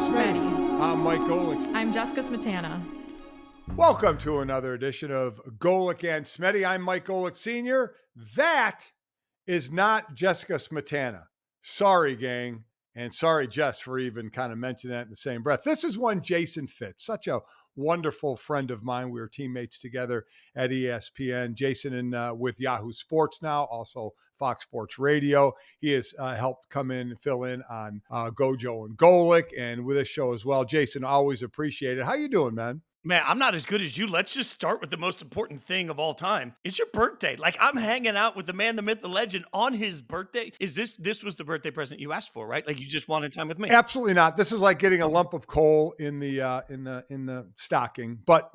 Smetty. I'm Mike Golic. I'm Jessica Smetana. Welcome to another edition of Golic and Smetty. I'm Mike Golic Sr. That is not Jessica Smetana. Sorry, gang. And sorry, Jess, for even kind of mentioning that in the same breath. This is one Jason Fitz, such a wonderful friend of mine. We were teammates together at ESPN. Jason with Yahoo Sports now, also Fox Sports Radio. He has helped come in and fill in on Gojo and Golic and with this show as well. Jason, always appreciate it. How you doing, man? Man, I'm not as good as you. Let's just start with the most important thing of all time. It's your birthday. Like, I'm hanging out with the man, the myth, the legend on his birthday. This was the birthday present you asked for, right? Like, you just wanted time with me. Absolutely not. This is like getting a lump of coal in the stocking. But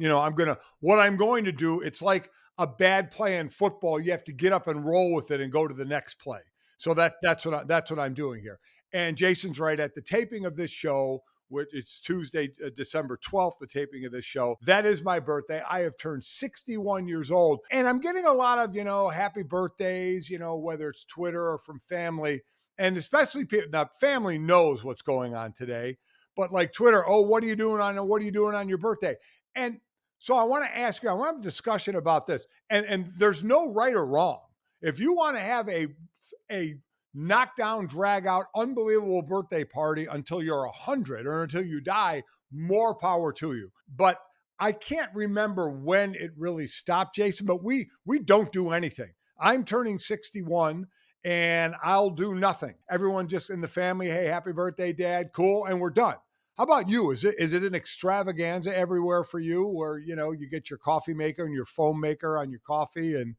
what I'm going to do, it's like a bad play in football. You have to get up and roll with it and go to the next play. So that's what I'm doing here. And Jason's right. At the taping of this show, which it's Tuesday, December 12th, the taping of this show. That is my birthday. I have turned 61 years old, and I'm getting a lot of, happy birthdays, whether it's Twitter or from family, and especially people. Now, family knows what's going on today, but like Twitter, what are you doing on your birthday? And so I want to ask you, I want to have a discussion about this, and there's no right or wrong. If you want to have a knockdown, drag out, unbelievable birthday party until you're 100 or until you die, more power to you. But I can't remember when it really stopped, Jason, but we don't do anything. I'm turning 61 and I'll do nothing. Everyone just in the family, hey, happy birthday, Dad, cool, and we're done. How about you? Is it an extravaganza everywhere for you where, you get your coffee maker and your foam maker on your coffee and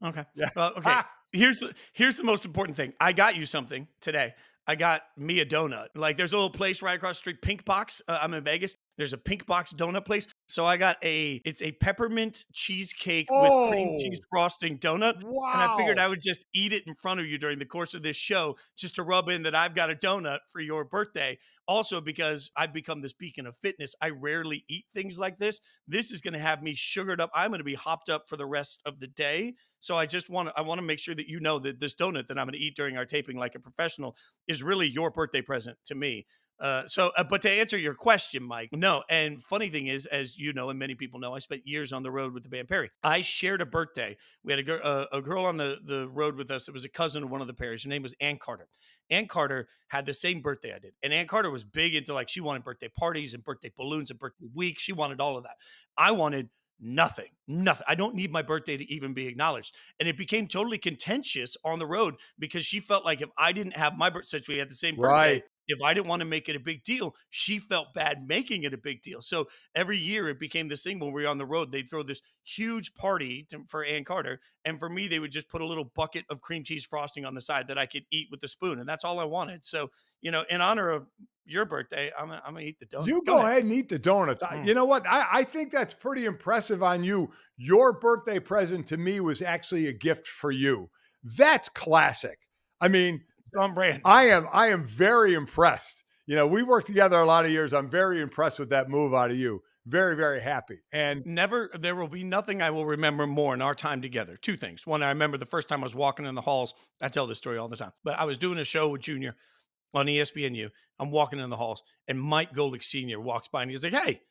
Okay. Yeah. Well, okay. Here's the most important thing. I got you something today. I got me a donut. Like, there's a little place right across the street, Pink Box. I'm in Vegas. There's a Pink Box donut place. So I got it's a peppermint cheesecake with cream cheese frosting donut. Wow. And I figured I would just eat it in front of you during the course of this show, just to rub in that I've got a donut for your birthday. Also, because I've become this beacon of fitness, I rarely eat things like this. This is going to have me sugared up. I'm going to be hopped up for the rest of the day. So I want to make sure that you know that this donut that I'm going to eat during our taping like a professional is really your birthday present to me. But to answer your question, Mike, no. And funny thing is, as you know, and many people know, I spent years on the road with the band Perry. I shared a birthday. We had a girl on the road with us. It was a cousin of one of the Perrys. Her name was Ann Carter. Ann Carter had the same birthday I did. And Ann Carter was big into, like, she wanted birthday parties and birthday balloons and birthday week. She wanted all of that. I wanted nothing. I don't need my birthday to even be acknowledged. And it became totally contentious on the road because she felt like if I didn't have my birthday, since we had the same birthday, right, if I didn't want to make it a big deal, she felt bad making it a big deal. So every year it became this thing when we were on the road, they'd throw this huge party for Ann Carter. And for me, they would just put a little bucket of cream cheese frosting on the side that I could eat with a spoon. And that's all I wanted. So, in honor of your birthday, I'm going to eat the donut. You go ahead and eat the donut. You know what? I think that's pretty impressive on you. Your birthday present to me was actually a gift for you. That's classic. I mean, on brand. I am very impressed. We've worked together a lot of years. I'm very impressed with that move out of you. Very, very happy. And there will be nothing I will remember more in our time together. Two things. One, I remember the first time I was walking in the halls. I tell this story all the time, but I was doing a show with Junior on ESPNU. I'm walking in the halls and Mike Golic Sr. walks by and he's like, "Hey,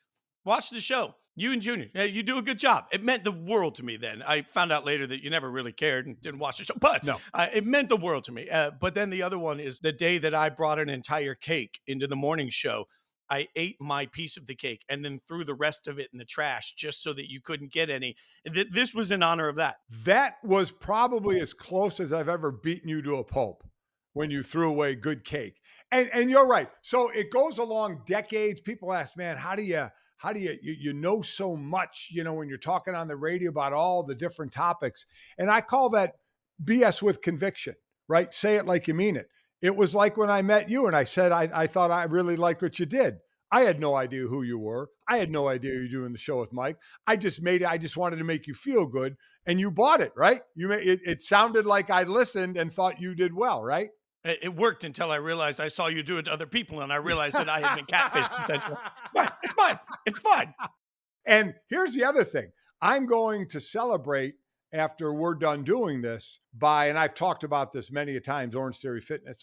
watch the show. You and Junior, you do a good job." It meant the world to me then. I found out later that you never really cared and didn't watch the show, but no, it meant the world to me. But then the other one is the day that I brought an entire cake into the morning show. I ate my piece of the cake and then threw the rest of it in the trash just so that you couldn't get any. This was in honor of that. That was probably as close as I've ever beaten you to a pulp when you threw away good cake. And you're right. So it goes along decades. People ask, man, how do you know so much, when you're talking on the radio about all the different topics? And I call that BS with conviction, right? Say it like you mean it. It was like when I met you and I said, I thought I really liked what you did. I had no idea who you were. I had no idea you were doing the show with Mike. I just wanted to make you feel good. And you bought it, right? It sounded like I listened and thought you did well, right? It worked until I realized I saw you do it to other people, and I realized that I had been catfished. Essentially. It's fine. It's fine. And here's the other thing. I'm going to celebrate after we're done doing this and I've talked about this many a times, Orange Theory Fitness.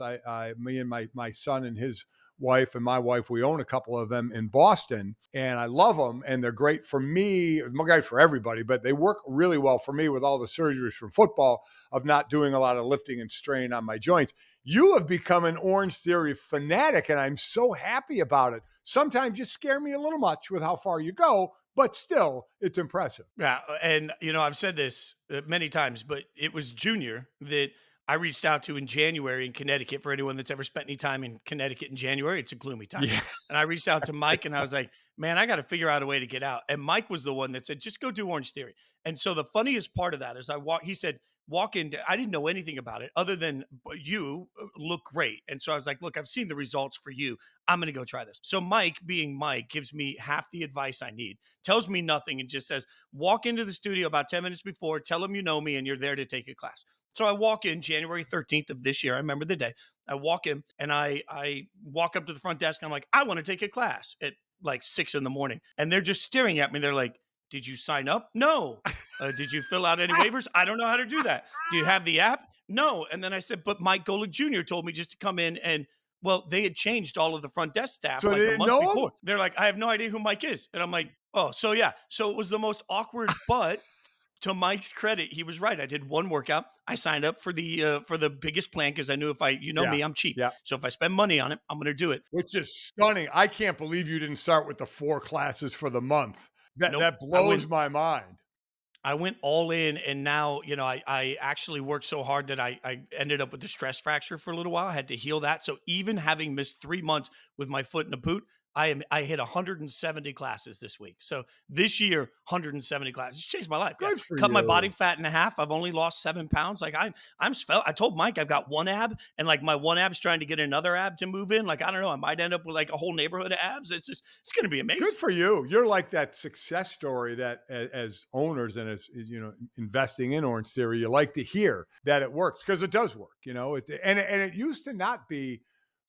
Me and my son and his wife and my wife, we own a couple of them in Boston, and I love them, and they're great for me, great for everybody, but they work really well for me with all the surgeries from football of not doing a lot of lifting and strain on my joints. You have become an Orange Theory fanatic, and I'm so happy about it. Sometimes you scare me a little much with how far you go, but still, it's impressive. Yeah. And, I've said this many times, but it was Junior that I reached out to in January in Connecticut. For anyone that's ever spent any time in Connecticut in January, it's a gloomy time. Yeah. And I reached out to Mike and I was like, man, I got to figure out a way to get out. And Mike was the one that said, just go do Orange Theory. And so the funniest part of that is he said, walk in. I didn't know anything about it other than you look great. And so I was like, look, I've seen the results for you. I'm going to go try this. So Mike, being Mike, gives me half the advice I need, tells me nothing, and just says, walk into the studio about 10 minutes before, tell him you know me and you're there to take a class. So I walk in January 13th of this year. I remember the day. I walk in and I walk up to the front desk and I'm like, I want to take a class at like 6 a.m. And they're just staring at me. They're like, did you sign up? No. Did you fill out any waivers? I don't know how to do that. Do you have the app? No. And then I said, but Mike Golic Jr. told me just to come in and, well, they had changed all of the front desk staff So like they a didn't month know him? before. They're like, I have no idea who Mike is. And I'm like, oh, so yeah. So it was the most awkward, but to Mike's credit, he was right. I did one workout. I signed up for the biggest plan because I knew if me, I'm cheap. Yeah. So if I spend money on it, I'm going to do it. Which is stunning. I can't believe you didn't start with the 4 classes for the month. Nope. That blows my mind. I went all in, and now, I actually worked so hard that I ended up with a stress fracture for a little while. I had to heal that. So even having missed 3 months with my foot in a boot, I hit 170 classes this week. So this year, 170 classes. It's changed my life. Good for Cut my you. body fat in half. I've only lost 7 pounds. Like I'm svelte. I told Mike I've got one ab, and like my one ab's trying to get another ab to move in. Like, I don't know. I might end up with like a whole neighborhood of abs. It's going to be amazing. Good for you. You're like that success story that as owners and as investing in Orange Theory, you like to hear that it works because it does work. It used to not be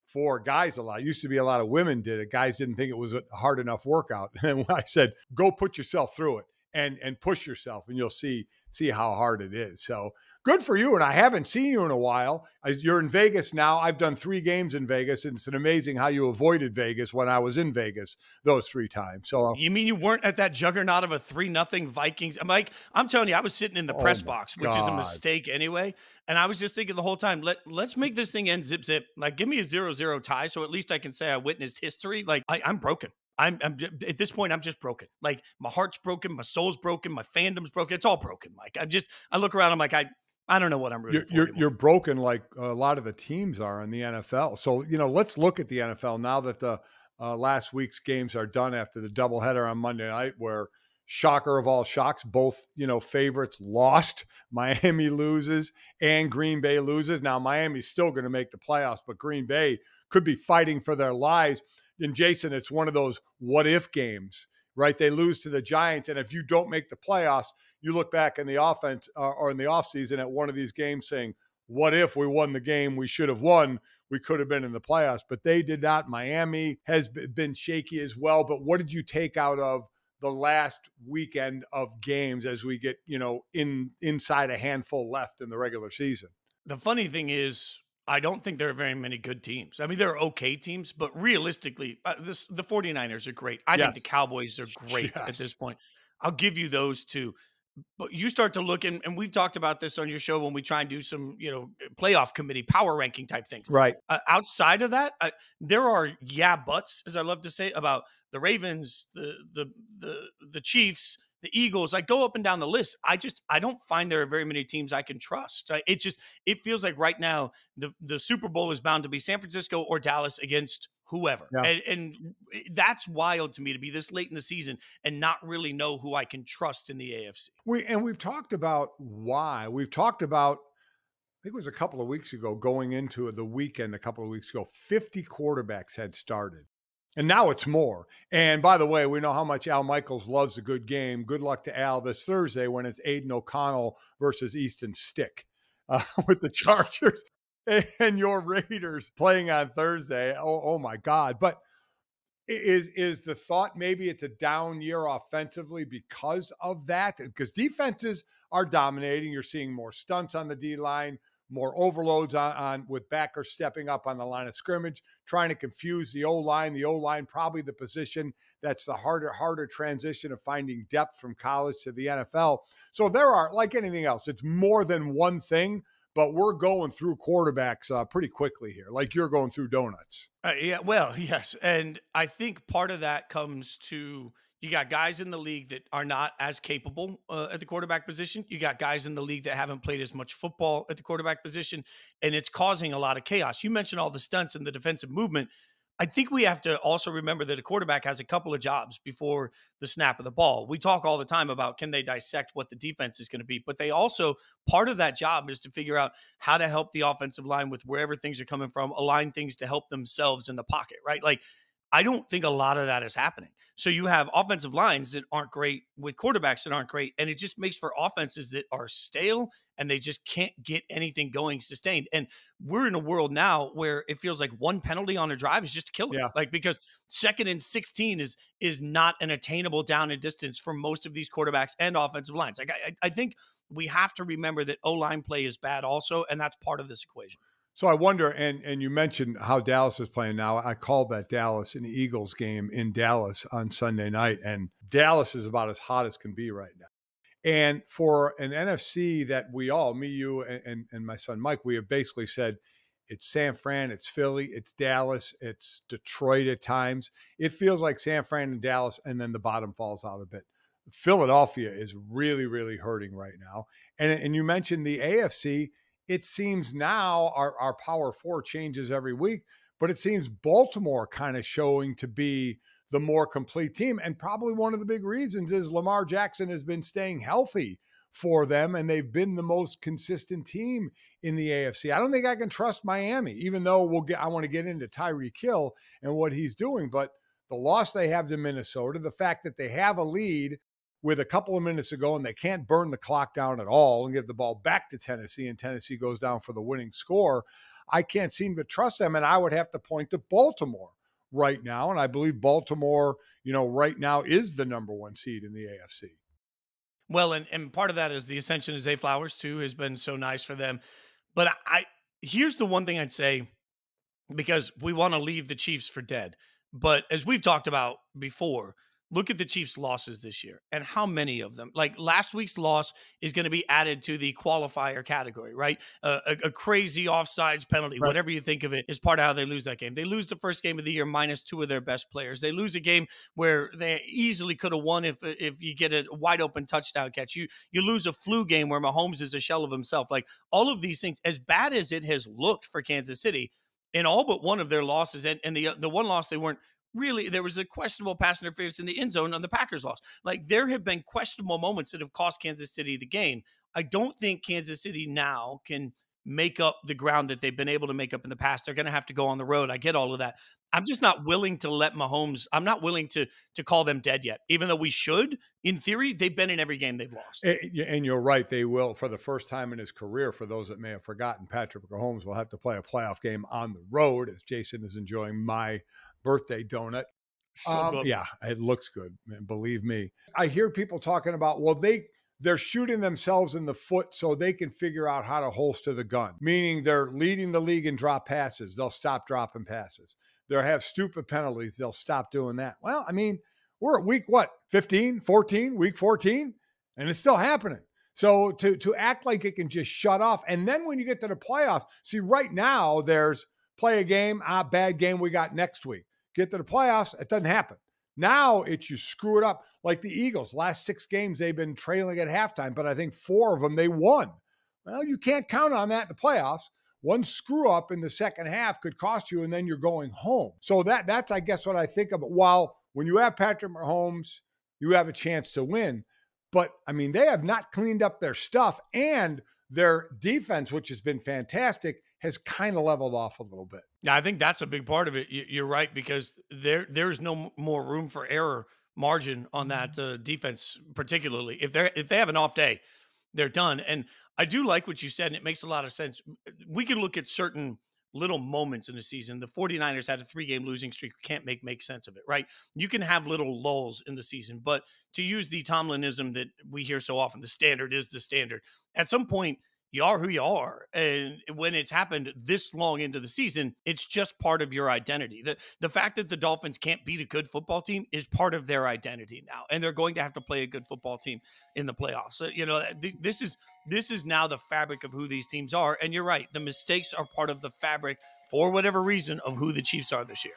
for guys a lot. It used to be a lot of women did it. Guys didn't think it was a hard enough workout. And I said, go put yourself through it and push yourself, and you'll see how hard it is. So good for you. And I haven't seen you in a while. You're in Vegas now. I've done 3 games in Vegas, and it's amazing how you avoided Vegas when I was in Vegas those 3 times. So you mean you weren't at that juggernaut of a 3-0 Vikings? I'm telling you, I was sitting in the press box, which is a mistake anyway. And I was just thinking the whole time, let's make this thing end zip. Like, give me a 0-0 tie, so at least I can say I witnessed history. Like, I'm broken. I'm at this point, I'm just broken. Like, my heart's broken, my soul's broken, my fandom's broken. It's all broken. Like, I look around, I'm like, I don't know what I'm rooting for. You're broken like a lot of the teams are in the NFL. So, let's look at the NFL now that the last week's games are done after the doubleheader on Monday night, where shocker of all shocks, both, favorites lost. Miami loses and Green Bay loses. Now, Miami's still going to make the playoffs, but Green Bay could be fighting for their lives. And Jason, it's one of those what if games, right? They lose to the Giants. And if you don't make the playoffs, you look back in the offense or in the offseason at one of these games saying, what if we won the game we should have won? We could have been in the playoffs, but they did not. Miami has been shaky as well. But what did you take out of the last weekend of games as we get, inside a handful left in the regular season? The funny thing is, I don't think there are very many good teams. I mean, there are okay teams, but realistically, the 49ers are great. I think the Cowboys are great at this point. I'll give you those 2. But you start to look, and we've talked about this on your show when we try and do some, playoff committee power ranking type things. Right. Outside of that, there are buts, as I love to say, about the Ravens, the Chiefs, the Eagles. I go up and down the list. I don't find there are very many teams I can trust. It feels like right now the Super Bowl is bound to be San Francisco or Dallas against whoever. Yeah. And that's wild to me to be this late in the season and not really know who I can trust in the AFC. We've talked about why. We've talked about, I think it was a couple of weeks ago, going into the weekend a couple of weeks ago, 50 quarterbacks had started. And now it's more. And by the way, we know how much Al Michaels loves a good game. Good luck to Al this Thursday when it's Aiden O'Connell versus Easton Stick with the Chargers and your Raiders playing on Thursday. Oh my God. But is the thought maybe it's a down year offensively because of that? Because defenses are dominating. You're seeing more stunts on the D-line, more overloads on with backers stepping up on the line of scrimmage, trying to confuse the O-line. The O-line, probably the position that's the harder transition of finding depth from college to the NFL. So there are, like anything else, it's more than one thing, but we're going through quarterbacks pretty quickly here, like you're going through donuts. Yeah, well, yes. And I think part of that comes to you got guys in the league that are not as capable at the quarterback position. You got guys in the league that haven't played as much football at the quarterback position, and it's causing a lot of chaos. You mentioned all the stunts and the defensive movement. I think we have to also remember that a quarterback has a couple of jobs before the snap of the ball. We talk all the time about can they dissect what the defense is going to be, but they also, part of that job is to figure out how to help the offensive line with wherever things are coming from, align things to help themselves in the pocket, right? Like, I don't think a lot of that is happening. So you have offensive lines that aren't great with quarterbacks that aren't great. And it just makes for offenses that are stale and they just can't get anything going sustained. And we're in a world now where it feels like one penalty on a drive is just a killer. Yeah. Like, because 2nd and 16 is not an attainable down and distance for most of these quarterbacks and offensive lines. Like, I think we have to remember that O-line play is bad also, and that's part of this equation. So I wonder, and you mentioned how Dallas is playing now. I called that Dallas and Eagles game in Dallas on Sunday night, and Dallas is about as hot as can be right now. And for an NFC that we all, me, you, and my son Mike, we have basically said it's San Fran, it's Philly, it's Dallas, it's Detroit at times. It feels like San Fran and Dallas, and then the bottom falls out a bit. Philadelphia is really, really hurting right now. And you mentioned the AFC. It seems now our power four changes every week, but it seems Baltimore kind of showing to be the more complete team. And probably one of the big reasons is Lamar Jackson has been staying healthy for them, and they've been the most consistent team in the AFC. I don't think I can trust Miami, even though I want to get into Tyreek Hill and what he's doing. But the loss they have to Minnesota, the fact that they have a lead with a couple of minutes to go and they can't burn the clock down at all and give the ball back to Tennessee, and Tennessee goes down for the winning score, I can't seem to trust them. And I would have to point to Baltimore right now. And I believe Baltimore, right now is the number one seed in the AFC. Well, and part of that is the ascension of Zay Flowers too has been so nice for them. But here's the one thing I'd say, because we want to leave the Chiefs for dead. But as we've talked about before, look at the Chiefs' losses this year and how many of them. Like, last week's loss is going to be added to the qualifier category, right? A crazy offsides penalty, right, whatever you think of it, is part of how they lose that game. They lose the first game of the year minus 2 of their best players. They lose a game where they easily could have won if you get a wide open touchdown catch. You lose a flu game where Mahomes is a shell of himself. Like, all of these things, as bad as it has looked for Kansas City, in all but one of their losses, and the one loss they weren't really, there was a questionable pass interference in the end zone on the Packers loss. Like, there have been questionable moments that have cost Kansas City the game. I don't think Kansas City now can make up the ground that they've been able to make up in the past. They're going to have to go on the road. I get all of that. I'm just not willing to let Mahomes, I'm not willing to call them dead yet, even though we should. In theory, they've been in every game they've lost. And you're right. They will, for the first time in his career, for those that may have forgotten, Patrick Mahomes will have to play a playoff game on the road, as Jason is enjoying my birthday donut. So good. Yeah, it looks good, man, believe me. I hear people talking about, well, they're shooting themselves in the foot so they can figure out how to holster the gun, meaning they're leading the league in drop passes. They'll stop dropping passes. They'll have stupid penalties. They'll stop doing that. Well, I mean, we're at week 15, 14, week 14, and it's still happening. So to act like it can just shut off. And then when you get to the playoffs, see, right now there's play a game, bad game we got next week. Get to the playoffs, it doesn't happen. Now it's you screw it up. Like the Eagles, last 6 games, they've been trailing at halftime, but I think 4 of them they won. Well, you can't count on that in the playoffs. One screw up in the second half could cost you, and then you're going home. So that's, I guess, what I think of. While when you have Patrick Mahomes, you have a chance to win. But, I mean, they have not cleaned up their stuff, and their defense, which has been fantastic, has kind of leveled off a little bit. Yeah, I think that's a big part of it. You're right, because there's no more room for error margin on that defense, particularly if they have an off day, they're done. And I do like what you said, and it makes a lot of sense. We can look at certain little moments in the season. The 49ers had a 3-game losing streak. Can't make sense of it, right? You can have little lulls in the season, but to use the Tomlinism that we hear so often, the standard is the standard. At some point, you are who you are. And when it's happened this long into the season, it's just part of your identity. The fact that the Dolphins can't beat a good football team is part of their identity now. And they're going to have to play a good football team in the playoffs. So, this is now the fabric of who these teams are. And you're right. The mistakes are part of the fabric, for whatever reason, of who the Chiefs are this year.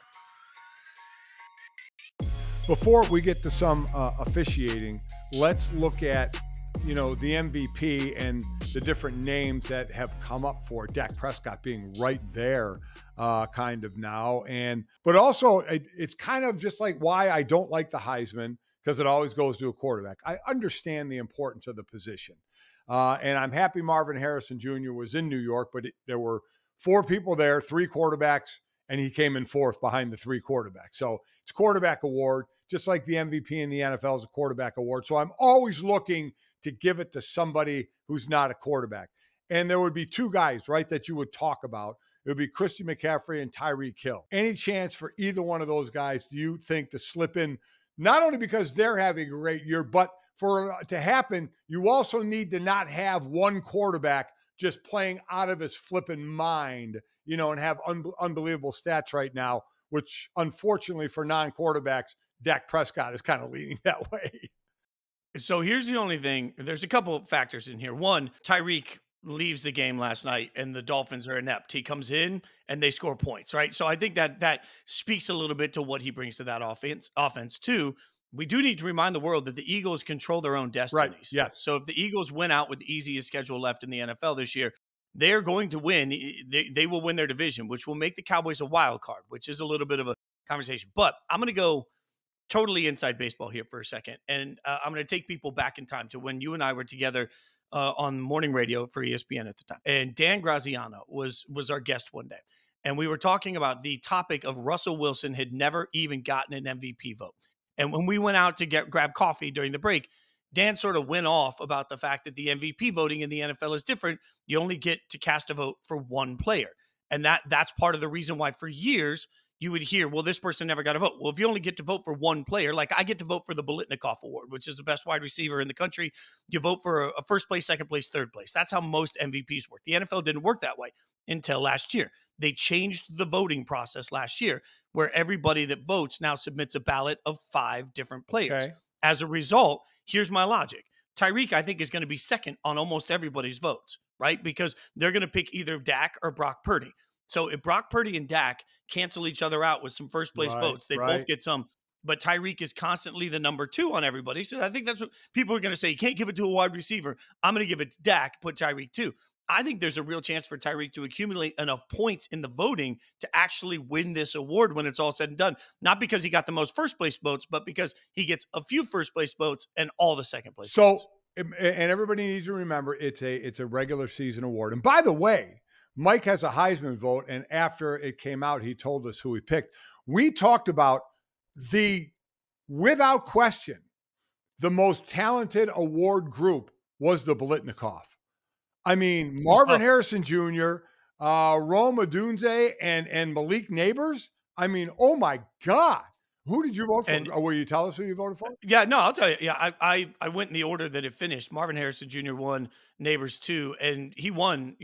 Before we get to some officiating, let's look at, the MVP and the different names that have come up for it. Dak Prescott being right there kind of now. But also it's kind of just like why I don't like the Heisman, because it always goes to a quarterback. I understand the importance of the position. And I'm happy Marvin Harrison Jr. was in New York, but there were 4 people there, 3 quarterbacks, and he came in 4th behind the 3 quarterbacks. So it's a quarterback award, just like the MVP in the NFL is a quarterback award. So I'm always looking to give it to somebody who's not a quarterback. And there would be 2 guys, right, that you would talk about. It would be Christian McCaffrey and Tyreek Hill. Any chance for either one of those guys, do you think, to slip in, not only because they're having a great year, but for it to happen, you also need to not have one quarterback just playing out of his flipping mind, and have unbelievable stats right now, which unfortunately for non-quarterbacks, Dak Prescott is kind of leaning that way. So here's the only thing. There's a couple of factors in here. One, Tyreek leaves the game last night and the Dolphins are inept. He comes in and they score points, right? So I think that speaks a little bit to what he brings to that offense. Two, we do need to remind the world that the Eagles control their own destiny. Right. Yes. So if the Eagles win out with the easiest schedule left in the NFL this year, they're going to win. They will win their division, which will make the Cowboys a wild card, which is a little bit of a conversation. But I'm going to go totally inside baseball here for a second. And I'm going to take people back in time to when you and I were together on morning radio for ESPN at the time. And Dan Graziano was our guest one day. And we were talking about the topic of Russell Wilson had never even gotten an MVP vote. And when we went out to grab coffee during the break, Dan sort of went off about the fact that the MVP voting in the NFL is different. You only get to cast a vote for one player. And that's part of the reason why for years you would hear, well, this person never got a vote. Well, if you only get to vote for one player, like I get to vote for the Biletnikoff Award, which is the best wide receiver in the country. You vote for a first place, second place, third place. That's how most MVPs work. The NFL didn't work that way until last year. They changed the voting process last year where everybody that votes now submits a ballot of 5 different players. Okay. As a result, here's my logic. Tyreek, I think, is going to be second on almost everybody's votes, right? Because they're going to pick either Dak or Brock Purdy. So if Brock Purdy and Dak cancel each other out with some first place votes, they both get some. But Tyreek is constantly the number 2 on everybody. So I think that's what people are going to say. You can't give it to a wide receiver. I'm going to give it to Dak, put Tyreek 2. I think there's a real chance for Tyreek to accumulate enough points in the voting to actually win this award when it's all said and done. Not because he got the most first place votes, but because he gets a few first place votes and all the second place votes. And everybody needs to remember it's a regular season award. And by the way, Mike has a Heisman vote, and after it came out, he told us who he picked. We talked about without question, the most talented award group was the Biletnikoff. I mean, Marvin Harrison Jr., Rome Odunze, and Malik Neighbors. I mean, oh my God. Who did you vote for? Will you tell us who you voted for? Yeah, no, I'll tell you. Yeah, I went in the order that it finished. Marvin Harrison Jr. won, Neighbors 2, and he won.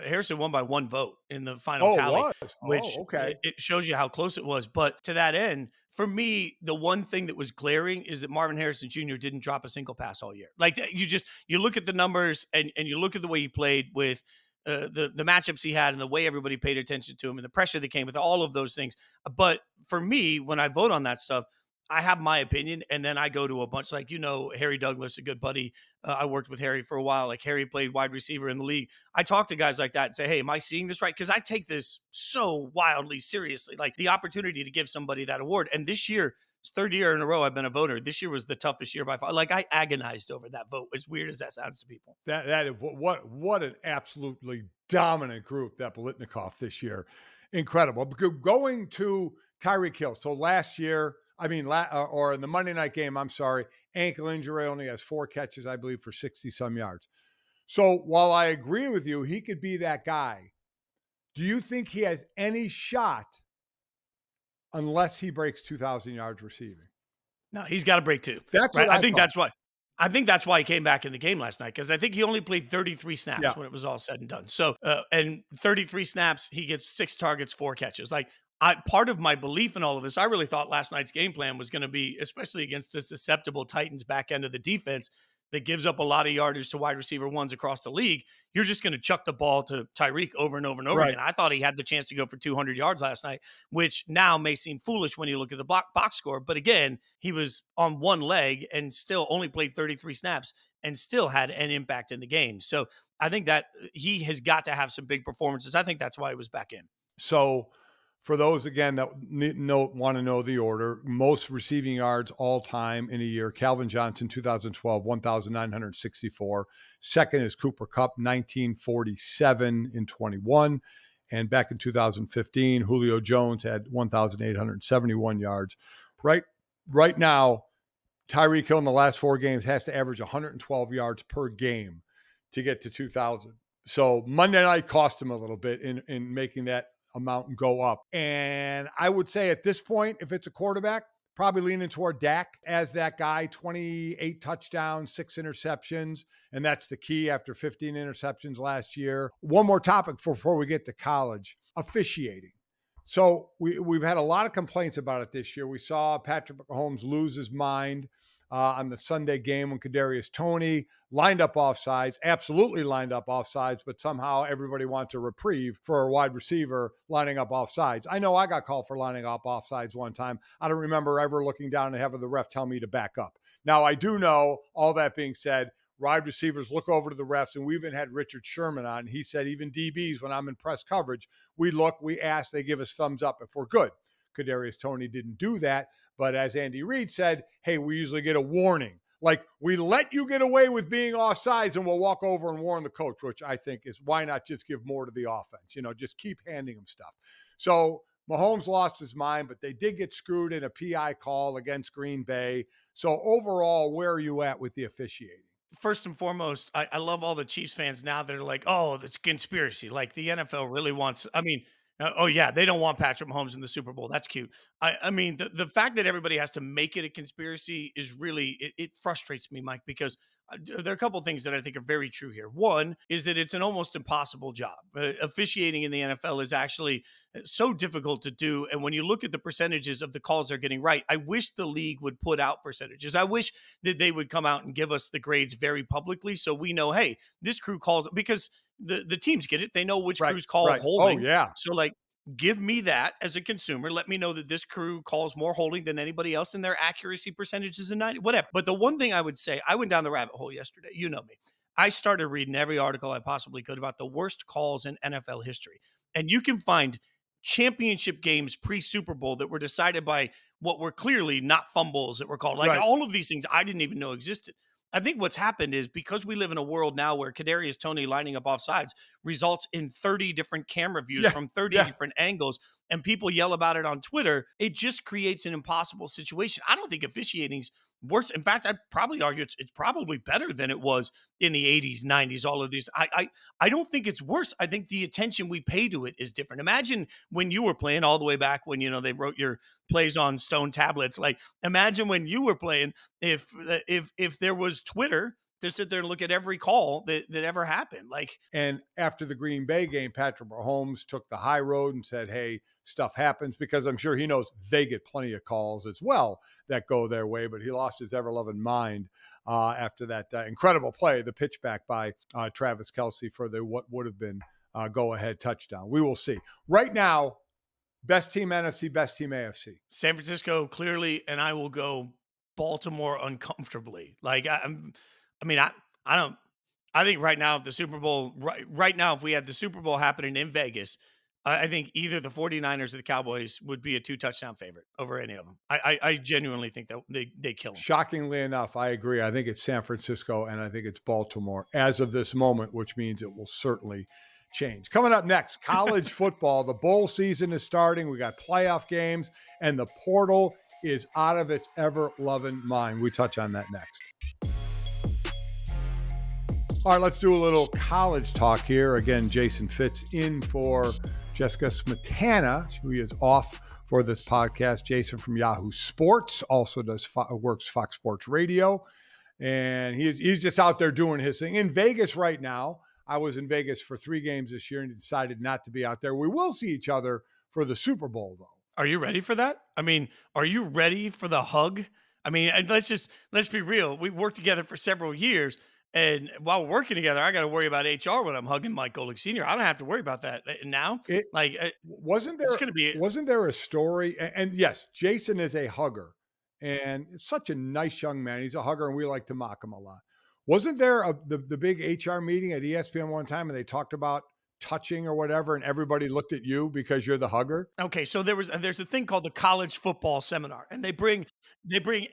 Harrison won by 1 vote in the final tally, which it shows you how close it was. But to that end, for me, the one thing that was glaring is that Marvin Harrison Jr. didn't drop a single pass all year. Like you look at the numbers and you look at the way he played with the matchups he had and the way everybody paid attention to him and the pressure that came with all of those things. But for me, when I vote on that stuff, I have my opinion, and then I go to a bunch like, Harry Douglas, a good buddy. I worked with Harry for a while. Like Harry played wide receiver in the league. I talk to guys like that and say, hey, am I seeing this right? Because I take this so wildly seriously, like the opportunity to give somebody that award. And this year, it's 3rd year in a row I've been a voter. This year was the toughest year by far. Like I agonized over that vote, as weird as that sounds to people. That is what an absolutely dominant group, that Biletnikoff this year. Incredible. Going to Tyreek Hill. So last year, or in the Monday night game, ankle injury, only has 4 catches, I believe, for 60-some yards. So while I agree with you, he could be that guy. Do you think he has any shot unless he breaks 2,000 yards receiving? No, he's got to break 2. That's right. I think that's why. I think that's why he came back in the game last night, because I think he only played 33 snaps Yeah. when it was all said and done. So, and 33 snaps, he gets 6 targets, 4 catches. Like, part of my belief in all of this, I really thought last night's game plan was going to be, especially against this susceptible Titans back end of the defense that gives up a lot of yardage to wide receiver ones across the league, you're just going to chuck the ball to Tyreek over and over and over Right. again. I thought he had the chance to go for 200 yards last night, which now may seem foolish when you look at the box score. But again, he was on one leg and still only played 33 snaps and still had an impact in the game. So I think that he has got to have some big performances. I think that's why he was back in. So for those, again, that want to know the order, most receiving yards all time in a year, Calvin Johnson, 2012, 1,964. Second is Cooper Kupp, 1947 in 21. And back in 2015, Julio Jones had 1,871 yards. Right now, Tyreek Hill in the last 4 games has to average 112 yards per game to get to 2,000. So Monday night cost him a little bit in making that amount go up. And I would say at this point, if it's a quarterback, probably leaning toward Dak as that guy, 28 touchdowns, 6 interceptions. And that's the key after 15 interceptions last year. One more topic before we get to college, officiating. So we've had a lot of complaints about it this year. We saw Patrick Mahomes lose his mind on the Sunday game when Kadarius Toney lined up offsides, absolutely lined up offsides, but somehow everybody wants a reprieve for a wide receiver lining up offsides. I know I got called for lining up offsides one time. I don't remember ever looking down and having the ref tell me to back up. Now, I do know, all that being said, wide receivers look over to the refs, and we even had Richard Sherman on. He said even DBs, when I'm in press coverage, we look, we ask, they give us thumbs up if we're good. Kadarius Toney didn't do that, but as Andy Reid said, hey, we usually get a warning. Like, we let you get away with being offsides and we'll walk over and warn the coach, which I think is, why not just give more to the offense? Just keep handing them stuff. So Mahomes lost his mind, but they did get screwed in a PI call against Green Bay. So overall, where are you at with the officiating? First and foremost, I love all the Chiefs fans now that are like, oh, that's conspiracy. Like, the NFL really wants, oh yeah, they don't want Patrick Mahomes in the Super Bowl. That's cute. I mean, the fact that everybody has to make it a conspiracy is really, it frustrates me, Mike, because there are a couple of things that I think are very true here. One is that it's an almost impossible job. Officiating in the NFL is actually so difficult to do. And when you look at the percentages of the calls they're getting right, I wish the league would put out percentages. I wish that they would come out and give us the grades very publicly so we know, hey, this crew calls, because the teams get it. They know which crews call holding. Oh, yeah. So, like, give me that as a consumer. Let me know that this crew calls more holding than anybody else, and their accuracy percentages in 90, whatever. But the one thing I would say, I went down the rabbit hole yesterday. You know me. I started reading every article I possibly could about the worst calls in NFL history. And you can find championship games pre-Super Bowl that were decided by what were clearly not fumbles that were called. Like, all of these things I didn't even know existed. I think what's happened is, because we live in a world now where Kadarius Toney lining up offsides results in 30 different camera views from 30 different angles, and people yell about it on Twitter, it just creates an impossible situation. I don't think officiating's worse. In fact, I'd probably argue it's probably better than it was in the 80s, 90s, all of these. I don't think it's worse. I think the attention we pay to it is different. Imagine when you were playing all the way back when, they wrote your plays on stone tablets. Like, imagine when you were playing, if there was Twitter to sit there and look at every call that ever happened. Like, and after the Green Bay game, Patrick Mahomes took the high road and said, hey, stuff happens, because I'm sure he knows they get plenty of calls as well that go their way, but he lost his ever-loving mind after that incredible play, the pitch back by Travis Kelce for the what would have been go-ahead touchdown. We will see. Right now, best team NFC, best team AFC. San Francisco, clearly, and I will go Baltimore uncomfortably. Like, I think right now, if the Super Bowl, right now, if we had the Super Bowl happening in Vegas, I think either the 49ers or the Cowboys would be a 2-touchdown favorite over any of them. I genuinely think that they kill them. Shockingly enough, I agree. I think it's San Francisco, and I think it's Baltimore as of this moment, which means it will certainly change. Coming up next, college football. The bowl season is starting. We got playoff games, and the portal is out of its ever-loving mind. We touch on that next. All right, let's do a little college talk here. Again, Jason Fitz in for Jessica Smetana, who is off for this podcast. Jason from Yahoo Sports also works Fox Sports Radio. and he's just out there doing his thing. In Vegas right now, I was in Vegas for 3 games this year and decided not to be out there. We will see each other for the Super Bowl, though. Are you ready for that? I mean, are you ready for the hug? I mean, let's be real. We worked together for several years, and while we're working together, I got to worry about HR when I'm hugging Mike Golic Sr. I don't have to worry about that now. Wasn't it's there a story? And yes, Jason is a hugger, and such a nice young man. He's a hugger, and we like to mock him a lot. Wasn't there the big HR meeting at ESPN one time, and they talked about touching or whatever, and everybody looked at you because you're the hugger? Okay, so there's a thing called the college football seminar, and they bring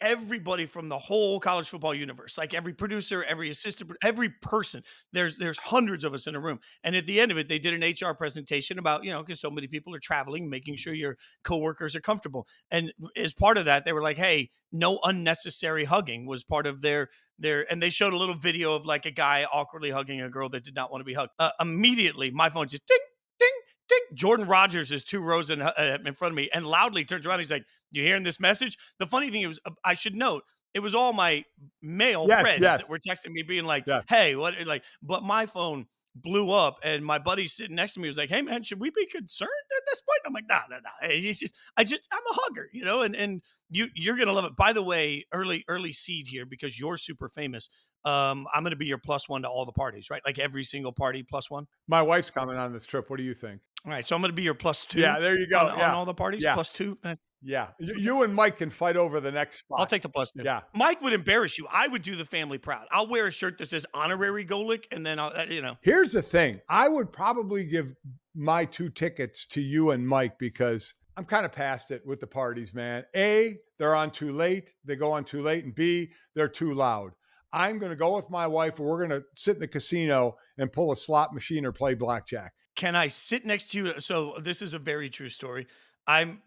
everybody from the whole college football universe, like every producer, every assistant, every person. There's hundreds of us in a room, and at the end of it, they did an HR presentation about, because so many people are traveling, making sure your coworkers are comfortable. And as part of that, they were like, "Hey, no unnecessary hugging" was part of their, and they showed a little video of like a guy awkwardly hugging a girl that did not want to be hugged. Immediately, my phone just ding, ding, ding. Jordan Rogers is 2 rows in front of me and loudly turns around. He's like, "You hearing this message?" The funny thing is, I should note, it was all my male friends that were texting me being like, "Hey, what?" Like, but my phone blew up, and my buddy sitting next to me was like, "Hey man, should we be concerned at this point?" I'm like, no. It's just, I'm a hugger, and you're going to love it. By the way, early seed here, because you're super famous. I'm going to be your +1 to all the parties, right? Like every single party +1. My wife's coming on this trip. What do you think? All right. So I'm going to be your +2. Yeah, there you go. On all the parties, yeah. +2. Yeah. You and Mike can fight over the next spot. I'll take the +2. Yeah. Mike would embarrass you. I would do the family proud. I'll wear a shirt that says honorary Golic, and then I'll. Here's the thing. I would probably give my 2 tickets to you and Mike because I'm kind of past it with the parties, man. A, they're on too late. They go on too late. And B, they're too loud. I'm going to go with my wife, and we're going to sit in the casino and pull a slot machine or play blackjack. Can I sit next to you? So this is a very true story. I'm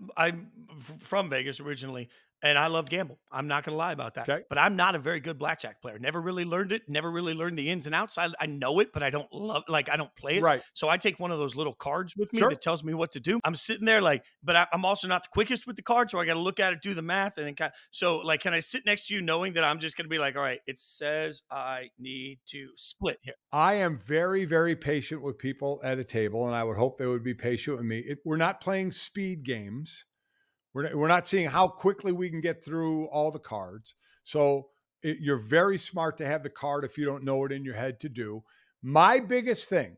from Vegas originally, and I love gamble. I'm not going to lie about that. Okay. But I'm not a very good blackjack player. Never really learned it. Never really learned the ins and outs. I know it, but I don't I don't play it. Right. So I take one of those little cards with me Sure. that tells me what to do. I'm sitting there but I'm also not the quickest with the card, so I got to look at it, do the math, and then can I sit next to you knowing that I'm just going to be like, all right, it says I need to split here. I am very, very patient with people at a table, and I would hope they would be patient with me. We're not playing speed games. We're not seeing how quickly we can get through all the cards. So you're very smart to have the card if you don't know it in your head to do. My biggest thing,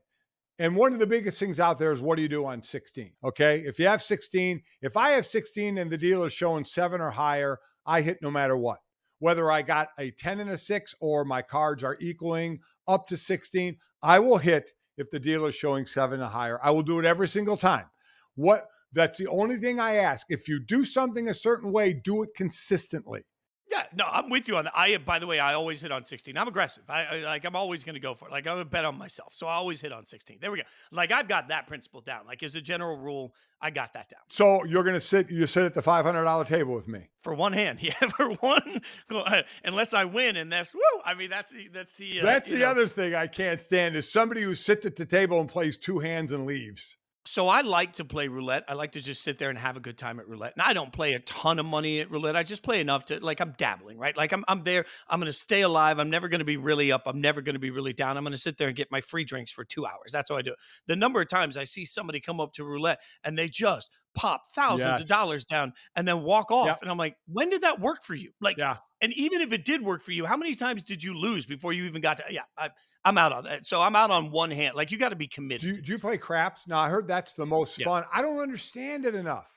and one of the biggest things out there, is what do you do on 16? Okay. If you have 16, if I have 16 and the dealer's showing 7 or higher, I hit no matter what. Whether I got a 10 and a 6 or my cards are equaling up to 16, I will hit if the dealer's showing 7 or higher. I will do it every single time. That's the only thing I ask. If you do something a certain way, do it consistently. Yeah, no, I'm with you on that. By the way, I always hit on 16. I'm aggressive. I'm always going to go for it. Like, I'm a bet on myself. So I always hit on 16. There we go. Like, I've got that principle down. Like, as a general rule, I got that down. So you're going to you sit at the $500 table with me for one hand. Yeah, for one, unless I win. And that's, woo. I mean, that's the other thing I can't stand is somebody who sits at the table and plays 2 hands and leaves. So I like to play roulette. I like to just sit there and have a good time at roulette. And I don't play a ton of money at roulette. I just play enough to, like, I'm dabbling, right? Like, I'm there. I'm going to stay alive. I'm never going to be really up. I'm never going to be really down. I'm going to sit there and get my free drinks for 2 hours. That's how I do it. The number of times I see somebody come up to roulette and they just pop thousands of dollars down and then walk off. Yep. And I'm like, when did that work for you? Like, yeah. And even if it did work for you, how many times did you lose before you even got to, I'm out on that. So I'm out on one hand. Like, you got to be committed. Do you play craps? No, I heard that's the most fun. I don't understand it enough.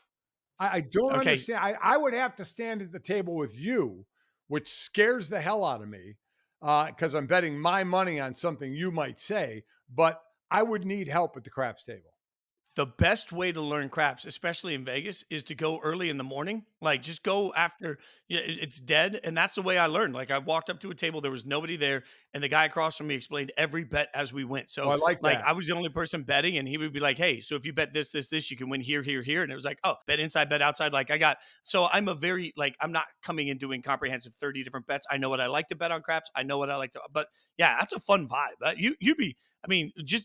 I don't understand. I would have to stand at the table with you, which scares the hell out of me because I'm betting my money on something you might say, but I would need help at the craps table. The best way to learn craps, especially in Vegas, is to go early in the morning. Like, just go after it's dead. And that's the way I learned. Like, I walked up to a table, there was nobody there, and the guy across from me explained every bet as we went. So I like that. I was the only person betting, and he would be like, hey, so if you bet this, you can win here, here, here. And it was like, oh, bet inside, bet outside. Like, so I'm I'm not coming in doing comprehensive 30 different bets. I know what I like to bet on craps. I know what I like to, but yeah, that's a fun vibe.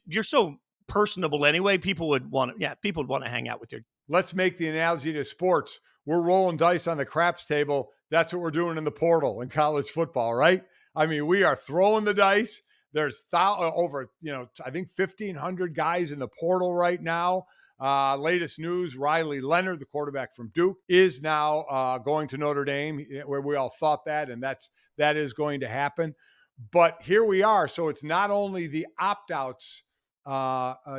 You're so personable anyway. People would want to hang out with you. Let's make the analogy to sports. We're rolling dice on the craps table. That's what we're doing in the portal in college football, right? I mean, we are throwing the dice. There's over, I think 1,500 guys in the portal right now. Latest news, Riley Leonard, the quarterback from Duke, is now going to Notre Dame, where we all thought that, and that is going to happen. But here we are. So it's not only the opt-outs,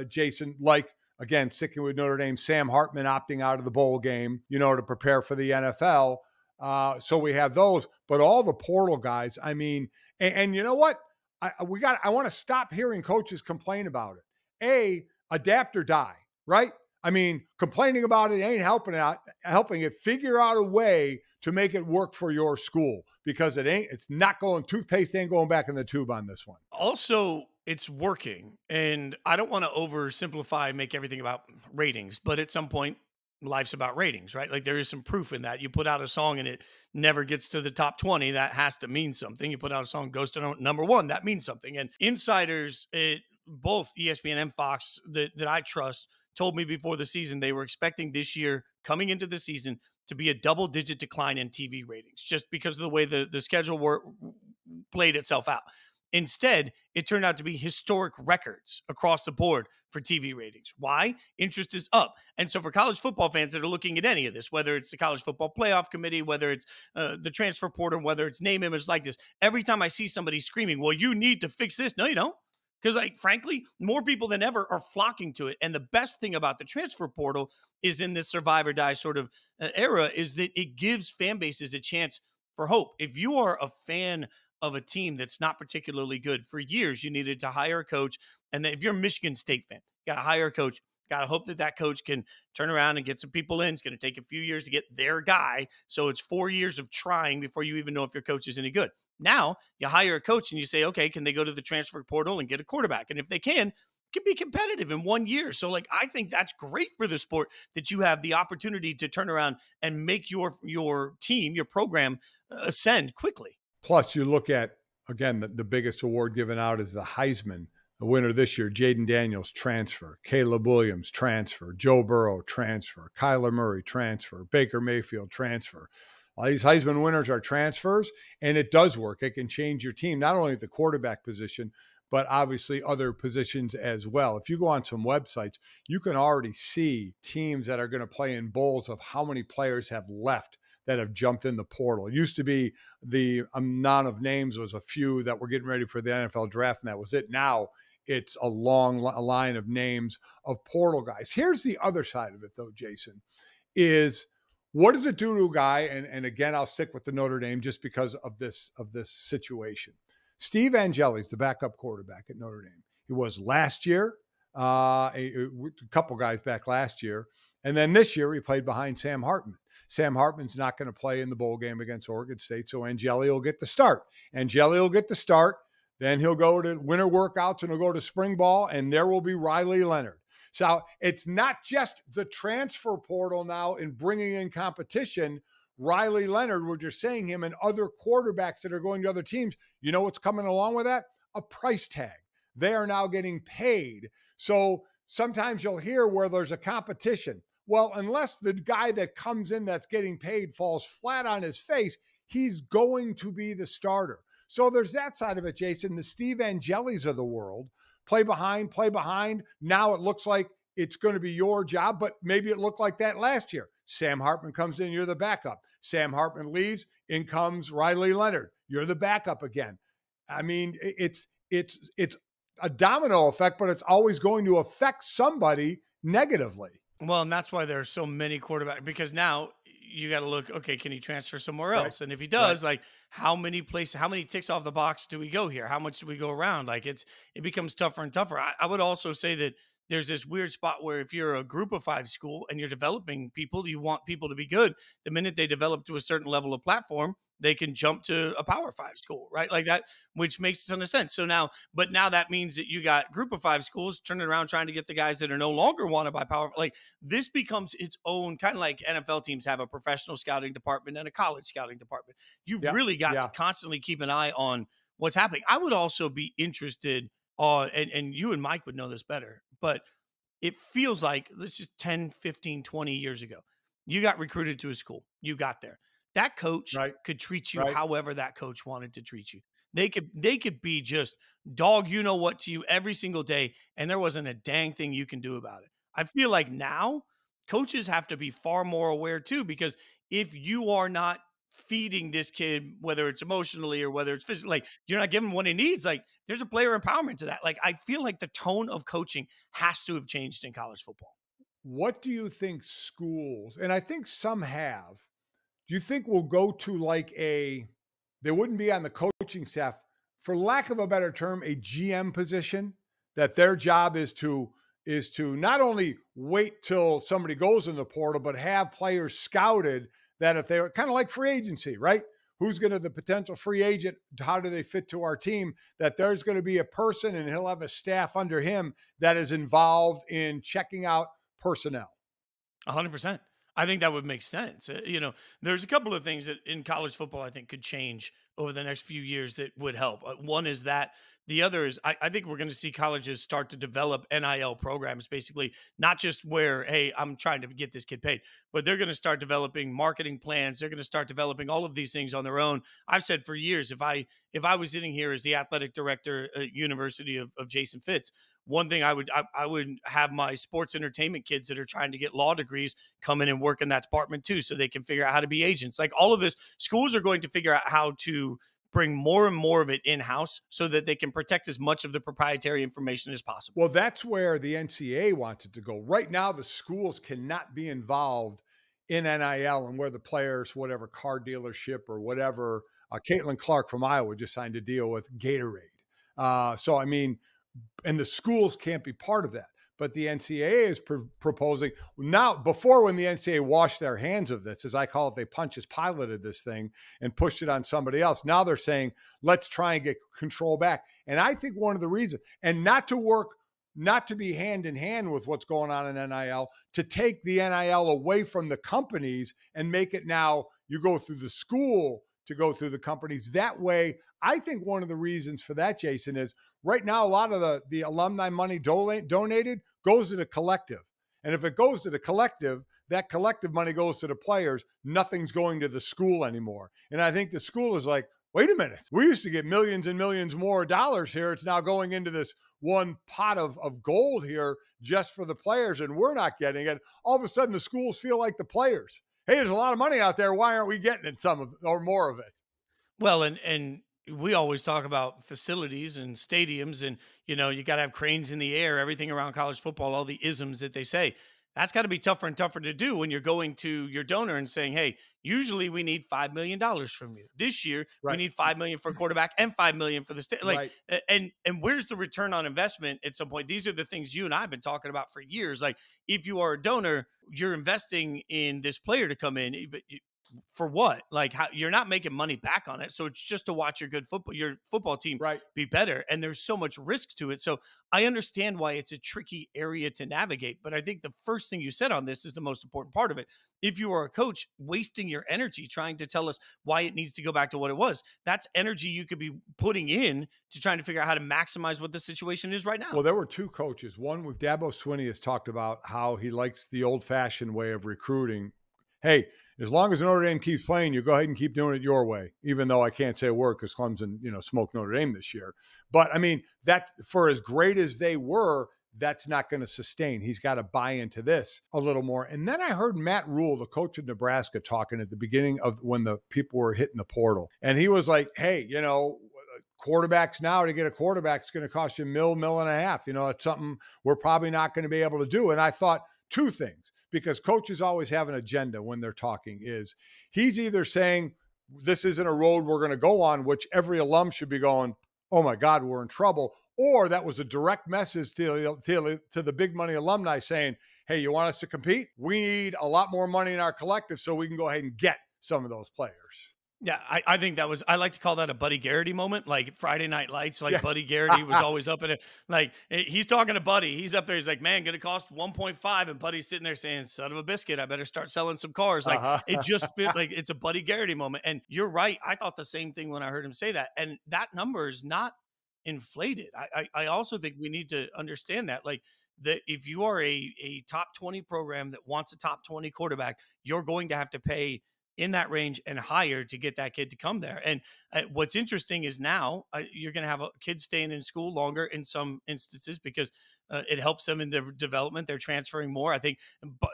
Jason, like, again, sticking with Notre Dame, Sam Hartman opting out of the bowl game, to prepare for the NFL. So we have those, but all the portal guys, I mean, and you know what? I want to stop hearing coaches complain about it. Adapt or die, right? I mean, complaining about it ain't helping it. Figure out a way to make it work for your school, because toothpaste ain't going back in the tube on this one. Also, it's working. And I don't want to oversimplify, make everything about ratings, but at some point, life's about ratings, right? Like, there is some proof in that. You put out a song and it never gets to the top 20, that has to mean something. You put out a song, goes to number 1, that means something. And insiders at both ESPN and Fox that I trust told me before the season they were expecting this year, coming into the season, to be a double-digit decline in TV ratings, just because of the way the schedule played itself out. Instead, it turned out to be historic records across the board for TV ratings. Why? Interest is up. And so for college football fans that are looking at any of this, whether it's the College Football Playoff Committee, whether it's the transfer portal, whether it's name, image, likeness, every time I see somebody screaming, well, you need to fix this. No, you don't. Because, frankly, more people than ever are flocking to it. And the best thing about the transfer portal is, in this survive or die sort of era, is that it gives fan bases a chance for hope. If you are a fan of a team that's not particularly good, for years you needed to hire a coach. And then if you're a Michigan State fan, got to hire a coach, got to hope that coach can turn around and get some people in. It's going to take a few years to get their guy. So it's 4 years of trying before you even know if your coach is any good. Now you hire a coach and you say, okay, can they go to the transfer portal and get a quarterback? And if they can be competitive in 1 year. So I think that's great for the sport, that you have the opportunity to turn around and make your team, your program ascend quickly. Plus, you look at, again, the biggest award given out is the Heisman. The winner this year, Jaden Daniels, transfer. Caleb Williams, transfer. Joe Burrow, transfer. Kyler Murray, transfer. Baker Mayfield, transfer. All these Heisman winners are transfers, and it does work. It can change your team, not only at the quarterback position, but obviously other positions as well. If you go on some websites, you can already see teams that are going to play in bowls of how many players have left that have jumped in the portal. It used to be the amount of names was a few that were getting ready for the NFL draft, and that was it. Now it's a long line of names of portal guys. Here's the other side of it, though, Jason, is what does it do to a guy? And again, I'll stick with the Notre Dame just because of this situation. Steve Angeli's the backup quarterback at Notre Dame. He was last year, a couple guys back last year. And then this year he played behind Sam Hartman. Sam Hartman's not going to play in the bowl game against Oregon State, so Angeli will get the start. Then he'll go to winter workouts and he'll go to spring ball, and there will be Riley Leonard. So it's not just the transfer portal now in bringing in competition. Riley Leonard, we're just saying him, and other quarterbacks that are going to other teams. You know what's coming along with that? A price tag. They are now getting paid. So sometimes you'll hear where there's a competition. Well, unless the guy that comes in that's getting paid falls flat on his face, he's going to be the starter. So there's that side of it, Jason. The Steve Angelis of the world, play behind. Now it looks like it's going to be your job, but maybe it looked like that last year. Sam Hartman comes in, you're the backup. Sam Hartman leaves, in comes Riley Leonard. You're the backup again. I mean, it's a domino effect, but it's always going to affect somebody negatively. Well, and that's why there are so many quarterbacks, because now you got to look, okay, can he transfer somewhere else? Right. And if he does, how many ticks off the box do we go here? How much do we go around? It becomes tougher and tougher. I would also say that there's this weird spot where if you're a group of 5 school and you're developing people, you want people to be good. The minute they develop to a certain level of platform, they can jump to a Power 5 school, right? Like that, which makes a ton of sense. So now that means that you got group of 5 schools turning around trying to get the guys that are no longer wanted by Power. Like, this becomes its own, kind of like NFL teams have a professional scouting department and a college scouting department. You've really got to constantly keep an eye on what's happening. I would also be interested on, and you and Mike would know this better, but it feels like, let's just 10, 15, 20 years ago, you got recruited to a school, you got there. That coach could treat you however that coach wanted to treat you. They could be just dog, you know what, to you every single day, and there wasn't a dang thing you can do about it. I feel like now coaches have to be far more aware too, because if you are not feeding this kid, whether it's emotionally or whether it's physically, like you're not giving him what he needs, like there's a player empowerment to that. Like I feel like the tone of coaching has to have changed in college football. What do you think schools, and I think some have, do you think we'll go to like they wouldn't be on the coaching staff, for lack of a better term, a GM position, that their job is to not only wait till somebody goes in the portal, but have players scouted that if they're kind of like free agency, right? Who's going to the potential free agent? How do they fit to our team? That there's going to be a person and he'll have a staff under him that is involved in checking out personnel. 100%. I think that would make sense. There's a couple of things that in college football I think could change over the next few years that would help. One is that. The other is I think we're going to see colleges start to develop NIL programs, basically, not just where, hey, I'm trying to get this kid paid, but they're going to start developing marketing plans. They're going to start developing all of these things on their own. I've said for years, if I was sitting here as the athletic director at University of Jason Fitz, one thing I would have my sports entertainment kids that are trying to get law degrees come in and work in that department too, so they can figure out how to be agents. Like all of this, schools are going to figure out how to bring more and more of it in-house so that they can protect as much of the proprietary information as possible. Well, that's where the NCAA wants it to go. Right now, the schools cannot be involved in NIL and where the players, whatever car dealership or whatever. Caitlin Clark from Iowa just signed a deal with Gatorade. So, I mean, and the schools can't be part of that. But the NCAA is proposing now, before when the NCAA washed their hands of this, as I call it, they Pontius Pilated this thing and pushed it on somebody else. Now they're saying, let's try and get control back. And I think one of the reasons, and not to be hand in hand with what's going on in NIL, to take the NIL away from the companies and make it now you go through the school to go through the companies. That way, I think one of the reasons for that, Jason, is right now a lot of the alumni money donated goes to the collective. And if it goes to the collective, that collective money goes to the players. Nothing's going to the school anymore. And I think the school is like, wait a minute, we used to get millions and millions more dollars here. It's now going into this one pot of gold here just for the players, and we're not getting it. All of a sudden, the schools feel like the players. Hey, there's a lot of money out there. Why aren't we getting it, some of or more of it? Well, and we always talk about facilities and stadiums, and you got to have cranes in the air, everything around college football, all the isms that they say. That's got to be tougher and tougher to do when you're going to your donor and saying, hey, usually we need $5 million from you. This year, we need $5 million for a quarterback and $5 million for the state. Like, and where's the return on investment at some point? These are the things you and I have been talking about for years. Like, if you are a donor, you're investing in this player to come in, but for what? Like, how you're not making money back on it. So it's just to watch your football team be better. And there's so much risk to it. So I understand why it's a tricky area to navigate. But I think the first thing you said on this is the most important part of it. If you are a coach wasting your energy trying to tell us why it needs to go back to what it was, that's energy you could be putting in to trying to figure out how to maximize what the situation is right now. Well, there were two coaches. One with Dabo Swinney has talked about how he likes the old fashioned way of recruiting. Hey, as long as Notre Dame keeps playing, you go ahead and keep doing it your way, even though I can't say a word because Clemson, smoked Notre Dame this year. But, I mean, that for as great as they were, that's not going to sustain. He's got to buy into this a little more. And then I heard Matt Rule, the coach of Nebraska, talking at the beginning of when the people were hitting the portal. And he was like, hey, quarterbacks now, to get a quarterback, it's going to cost you $1.5 million. It's something we're probably not going to be able to do. And I thought two things, because coaches always have an agenda when they're talking, is he's either saying this isn't a road we're going to go on, which every alum should be going, oh my God, we're in trouble. Or that was a direct message to the big money alumni saying, hey, you want us to compete? We need a lot more money in our collective so we can go ahead and get some of those players. Yeah, I think that was, I like to call that a Buddy Garrity moment, like Friday Night Lights, like Buddy Garrity was always up in it. Like he's talking to Buddy. He's up there. He's like, man, going to cost 1.5. And Buddy's sitting there saying, son of a biscuit, I better start selling some cars. Like it just feels like it's a Buddy Garrity moment. And you're right. I thought the same thing when I heard him say that. And that number is not inflated. I also think we need to understand that, like, that if you are a top 20 program that wants a top 20 quarterback, you're going to have to pay in that range and higher to get that kid to come there. And what's interesting is now you're going to have kids staying in school longer in some instances because it helps them in their development. They're transferring more. I think,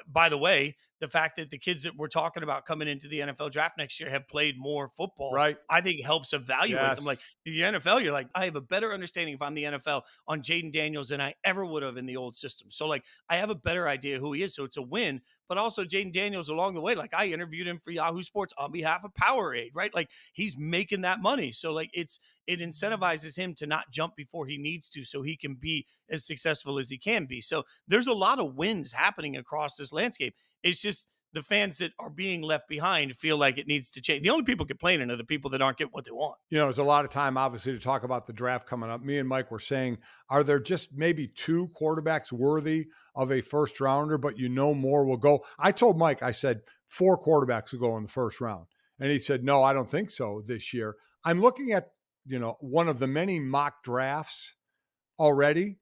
by the way, the fact that the kids that we're talking about coming into the NFL draft next year have played more football, Right. I think helps evaluate them. Like Yes. the NFL, you're like, I have a better understanding if I'm the NFL on Jaden Daniels than I ever would have in the old system. So like I have a better idea who he is. So it's a win. But also Jaden Daniels along the way, like I interviewed him for Yahoo Sports on behalf of Powerade, right? Like he's making that money. So like it incentivizes him to not jump before he needs to so he can be as successful as he can be. So there's a lot of wins happening across this landscape. It's just the fans that are being left behind feel like it needs to change. The only people complaining are the people that aren't getting what they want. You know, there's a lot of time, obviously, to talk about the draft coming up. Me and Mike were saying, are there just maybe 2 quarterbacks worthy of a first rounder, but more will go? I told Mike, I said, 4 quarterbacks will go in the first round. And he said, no, I don't think so this year. I'm looking at, one of the many mock drafts already.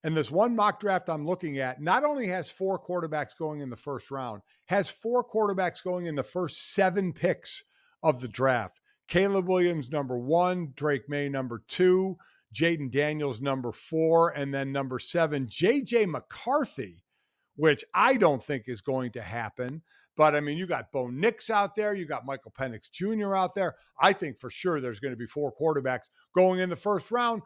And this one mock draft I'm looking at not only has 4 quarterbacks going in the first round, has 4 quarterbacks going in the first 7 picks of the draft. Caleb Williams, number 1, Drake May, number 2, Jaden Daniels, number 4, and then number 7, J.J. McCarthy, which I don't think is going to happen. But, I mean, you got Bo Nix out there. You got Michael Penix Jr. out there. I think for sure there's going to be 4 quarterbacks going in the first round.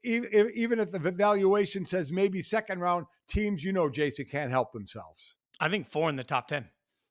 Even if the evaluation says maybe second round, teams, Jason, can't help themselves. I think 4 in the top 10.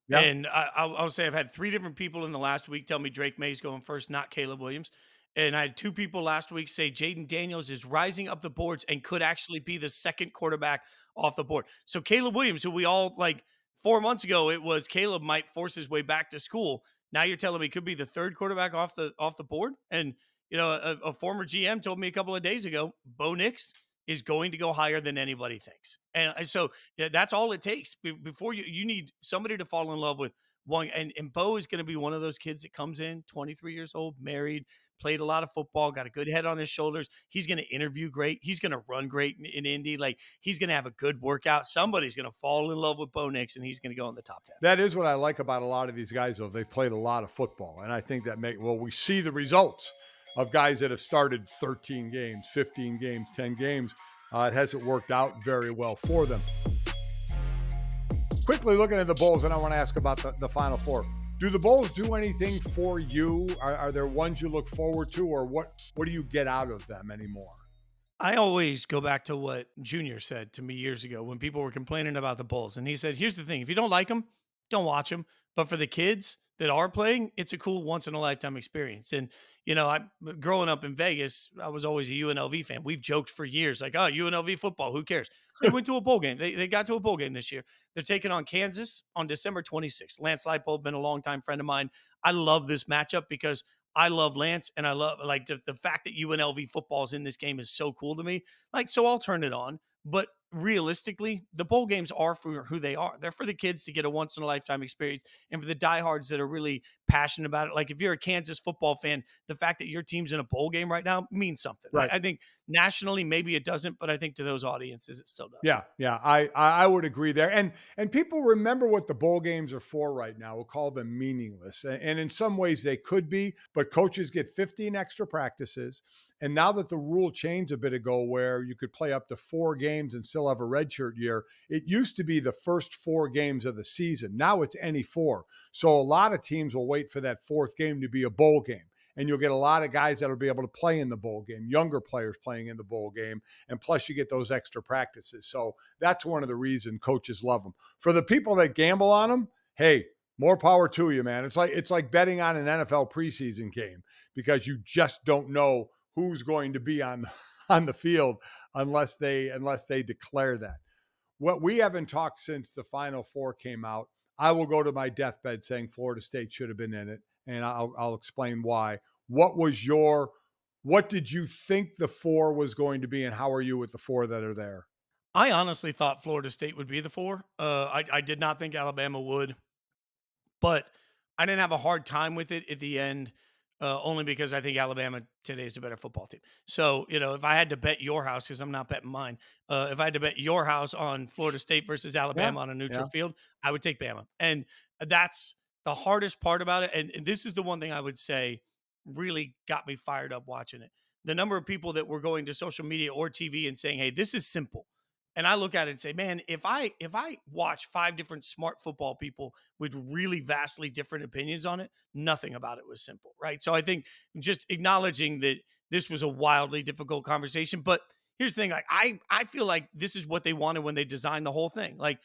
Yeah. And I'll say I've had 3 different people in the last week tell me Drake May's going first, not Caleb Williams. And I had 2 people last week say Jaden Daniels is rising up the boards and could actually be the second quarterback off the board. So Caleb Williams, who we all like 4 months ago, it was Caleb might force his way back to school. Now you're telling me could be the third quarterback off the board. And a former GM told me a couple of days ago, Bo Nix is going to go higher than anybody thinks. And so that's all it takes before you need somebody to fall in love with one. And Bo is going to be one of those kids that comes in 23 years old, married, played a lot of football, got a good head on his shoulders. He's going to interview great. He's going to run great in Indy. Like he's going to have a good workout. Somebody's going to fall in love with Bo Nix and he's going to go in the top 10. That is what I like about a lot of these guys, though. They played a lot of football. And I think that we see the results of guys that have started 13 games, 15 games, 10 games. It hasn't worked out very well for them. Quickly looking at the Bulls, and I want to ask about the Final Four. Do the Bulls do anything for you? Are there ones you look forward to, or what do you get out of them anymore? I always go back to what Junior said to me years ago when people were complaining about the Bulls. And he said, here's the thing. If you don't like them, don't watch them. But for the kids that are playing, it's a cool once-in-a-lifetime experience. And, I'm growing up in Vegas, I was always a UNLV fan. We've joked for years, like, oh, UNLV football, who cares? They went to a bowl game. They got to a bowl game this year. They're taking on Kansas on December 26th. Lance Leipold, been a longtime friend of mine. I love this matchup because I love Lance, and I love like the fact that UNLV football is in this game is so cool to me. Like, so I'll turn it on. But realistically, the bowl games are for who they are. They're for the kids to get a once-in-a-lifetime experience and for the diehards that are really passionate about it. Like if you're a Kansas football fan, the fact that your team's in a bowl game right now means something. Right. I think nationally, maybe it doesn't, but I think to those audiences, it still does. Yeah. I would agree there. And people remember what the bowl games are for right now. We'll call them meaningless. And in some ways they could be, but coaches get 15 extra practices. And now that the rule changed a bit ago where you could play up to 4 games and still have a redshirt year, it used to be the first 4 games of the season. Now it's any 4. So a lot of teams will wait for that 4th game to be a bowl game. And you'll get a lot of guys that will be able to play in the bowl game, younger players playing in the bowl game. And plus you get those extra practices. So that's one of the reasons coaches love them. For the people that gamble on them, hey, more power to you, man. It's like betting on an NFL preseason game because you just don't know who's going to be on the field unless they declare that. What we haven't talked since the Final Four came out, I will go to my deathbed saying Florida State should have been in it, and I'll explain why. What did you think the 4 was going to be, and how are you with the 4 that are there? I honestly thought Florida State would be the 4. I did not think Alabama would, but I didn't have a hard time with it at the end. Only because I think Alabama today is a better football team. So, if I had to bet your house, because I'm not betting mine, if I had to bet your house on Florida State versus Alabama on a neutral field, I would take Bama. And that's the hardest part about it, and this is the one thing I would say really got me fired up watching it. The number of people that were going to social media or TV and saying, "Hey, this is simple." And I look at it and say, "Man, if I watch 5 different smart football people with really vastly different opinions on it, nothing about it was simple." Right? So I think just acknowledging that this was a wildly difficult conversation, but here's the thing, like I feel like this is what they wanted when they designed the whole thing. Like,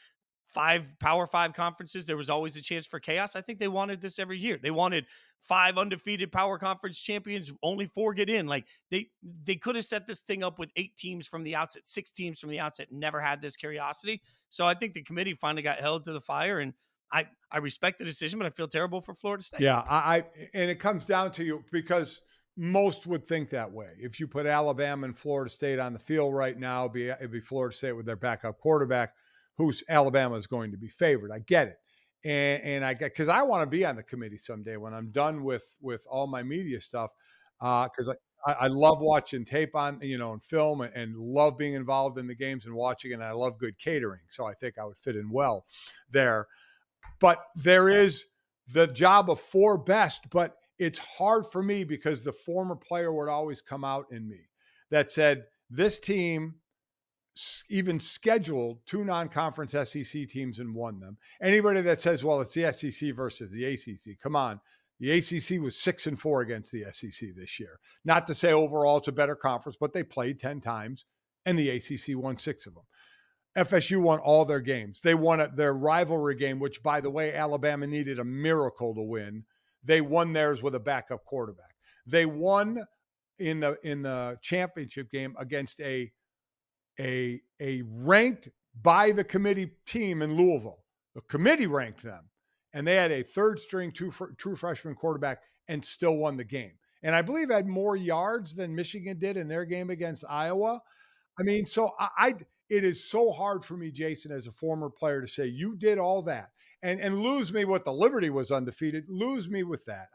5 Power 5 conferences, there was always a chance for chaos. I think they wanted this every year. They wanted 5 undefeated Power Conference champions, only 4 get in. Like, they could have set this thing up with 8 teams from the outset, 6 teams from the outset, never had this curiosity. So I think the committee finally got held to the fire, and I respect the decision, but I feel terrible for Florida State. Yeah, and it comes down to you, because most would think that way. If you put Alabama and Florida State on the field right now, it'd be Florida State with their backup quarterback, who's Alabama is going to be favored. I get it. And I get, because I want to be on the committee someday when I'm done with all my media stuff, because I love watching tape on, and film, and love being involved in the games and watching, and I love good catering. So I think I would fit in well there. But there is the job of 4 best, but it's hard for me because the former player would always come out in me that said, this team even scheduled 2 non-conference SEC teams and won them. Anybody that says, well, it's the SEC versus the ACC, come on. The ACC was 6-4 against the SEC this year. Not to say overall it's a better conference, but they played 10 times, and the ACC won 6 of them. FSU won all their games. They won their rivalry game, which, by the way, Alabama needed a miracle to win. They won theirs with a backup quarterback. They won in the championship game against a ranked by the committee team in Louisville. The committee ranked them, and they had a 3rd-string true freshman quarterback and still won the game. And I believe had more yards than Michigan did in their game against Iowa. I mean, so it is so hard for me, Jason, as a former player, to say you did all that and lose me with the Liberty was undefeated. Lose me with that.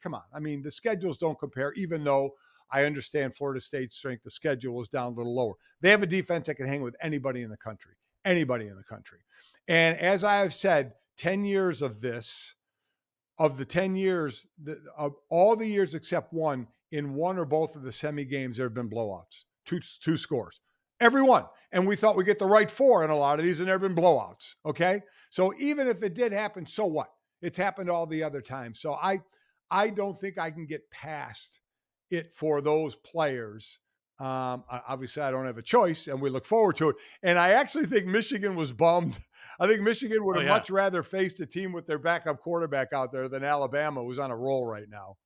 Come on. I mean, the schedules don't compare, even though I understand Florida State's strength. The schedule was down a little lower. They have a defense that can hang with anybody in the country. Anybody in the country. And as I have said, 10 years of this, of the 10 years, of all the years except one, in one or both of the semi games, there have been blowouts. Two scores. Every one. And we thought we'd get the right 4 in a lot of these, and there have been blowouts. Okay? So even if it did happen, so what? It's happened all the other times. So I don't think I can get past it for those players. Obviously, I don't have a choice, and we look forward to it. And I actually think Michigan was bummed. I think Michigan would have much rather faced a team with their backup quarterback out there than Alabama, who's on a roll right now.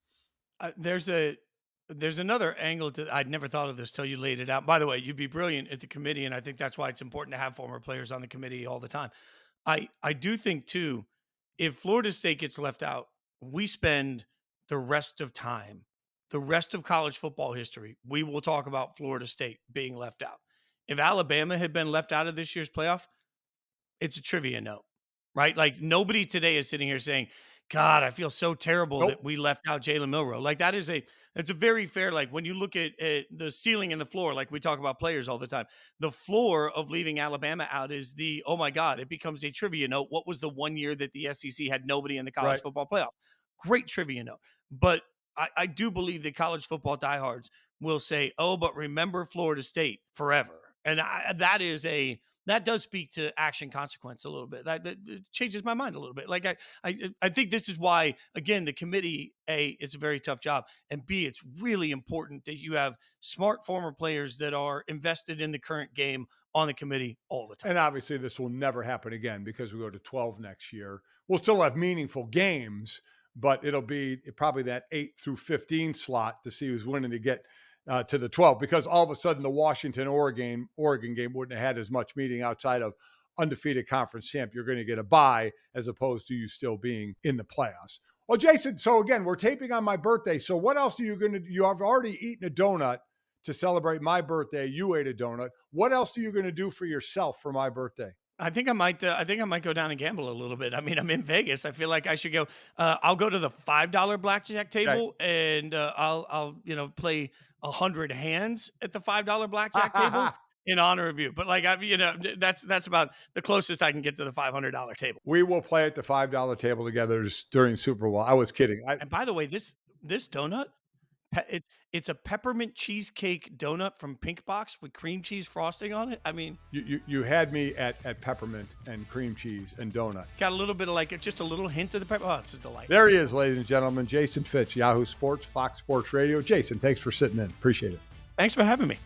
There's another angle to, I'd never thought of this till you laid it out. By the way, you'd be brilliant at the committee, and I think that's why it's important to have former players on the committee all the time. I do think, too, if Florida State gets left out, we spend the rest of time, the rest of college football history, we will talk about Florida State being left out. If Alabama had been left out of this year's playoff, it's a trivia note, right? Like, nobody today is sitting here saying, God, I feel so terrible that we left out Jalen Milroe. Like, that's a very fair, like, when you look at the ceiling and the floor, like we talk about players all the time, the floor of leaving Alabama out is oh my God, it becomes a trivia note. What was the one year that the SEC had nobody in the college football playoff? Great trivia note. But I do believe that college football diehards will say, oh, but remember Florida State forever. And that does speak to action consequence a little bit. That changes my mind a little bit. Like, I think this is why, again, the committee, A, it's a very tough job, and B, it's really important that you have smart former players that are invested in the current game on the committee all the time. And obviously this will never happen again because we go to 12 next year. We'll still have meaningful games, but it'll be probably that 8 through 15 slot to see who's winning to get to the 12, because all of a sudden the Washington-Oregon game wouldn't have had as much meaning outside of undefeated conference champ. You're going to get a bye as opposed to you still being in the playoffs. Well, Jason, so again, we're taping on my birthday. So what else are you going to do? You have already eaten a donut to celebrate my birthday. You ate a donut. What else are you going to do for yourself for my birthday? I think I might go down and gamble a little bit. I mean, I'm in Vegas. I feel like I should go. I'll go to the $5 blackjack table, and I'll play 100 hands at the $5 blackjack table. in honor of you. But like, that's about the closest I can get to the $500 table. We will play at the $5 table together during Super Bowl. I was kidding. And by the way, this donut, it's a peppermint cheesecake donut from Pink Box with cream cheese frosting on it. I mean, you had me at peppermint and cream cheese and donut. Got a little bit of just a little hint of the pepper. Oh, it's a delight. There he is, ladies and gentlemen. Jason Fitz, Yahoo Sports, Fox Sports Radio. Jason, thanks for sitting in. Appreciate it. Thanks for having me.